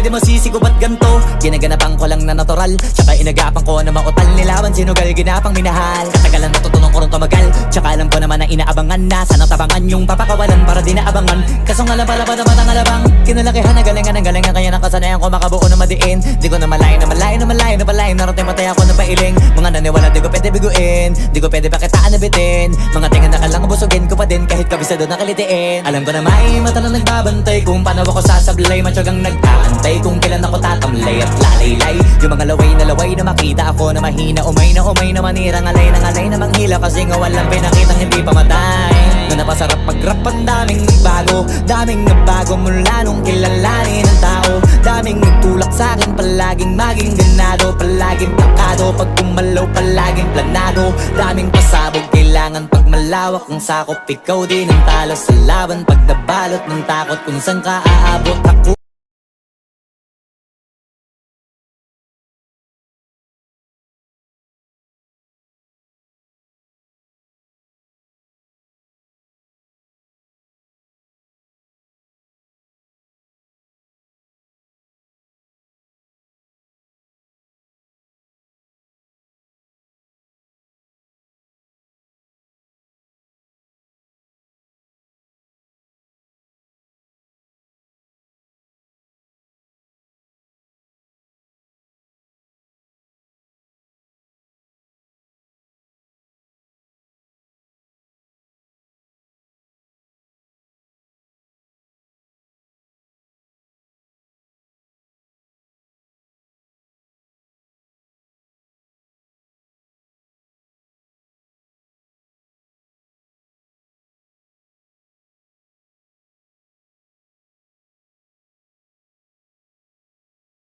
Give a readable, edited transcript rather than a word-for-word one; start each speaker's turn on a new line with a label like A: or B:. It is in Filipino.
A: di masisi ko ba't ganto? Ginaganapan ko lang na natural, tsaka inagapan ko na mautal. Nilaban sinugal, ginapang minahal. Katagalan natutunan ko rin tumagal, tsaka alam ko naman na inaabangan na. Sana tabangan yung papakawalan para di naabangan. Kaso nga lang pala ba naman ang alabang kinalakihan na galingan ng galingan, kaya nakasanayan ko makabuo na madiin. Di ko na malayo na malayo na malayo na malayo. Narating matay ako na pailing. Mga naniwala di ko pwede biguin, di ko pwede pakitaan na bitin. Mga tingan na kalang busugin ko pa din kahit kabisado na kalitiin. Alam ko na may mata na nagbabantay kung paano ako sasablay. Matyagang nag-aantay kung kailan ako tatamlay at lalaylay. Yung mga laway na makita ako na mahina. Umay na manira, ngalay na manghila. Kasi nga walang pinakitang hindi pamatay. Na napasarap mag-rap, ang daming nagbago. Daming nagbago mula nung kilalanin ng tao. Daming nagtulak sa'kin, palaging maging ganado. Palaging takado, pag kumalaw palaging planado. Daming pasabog, kailangan pag malawak ang sakop. Ikaw din ang talo sa laban pag nabalot ng takot. Kung saan ka aabot, ako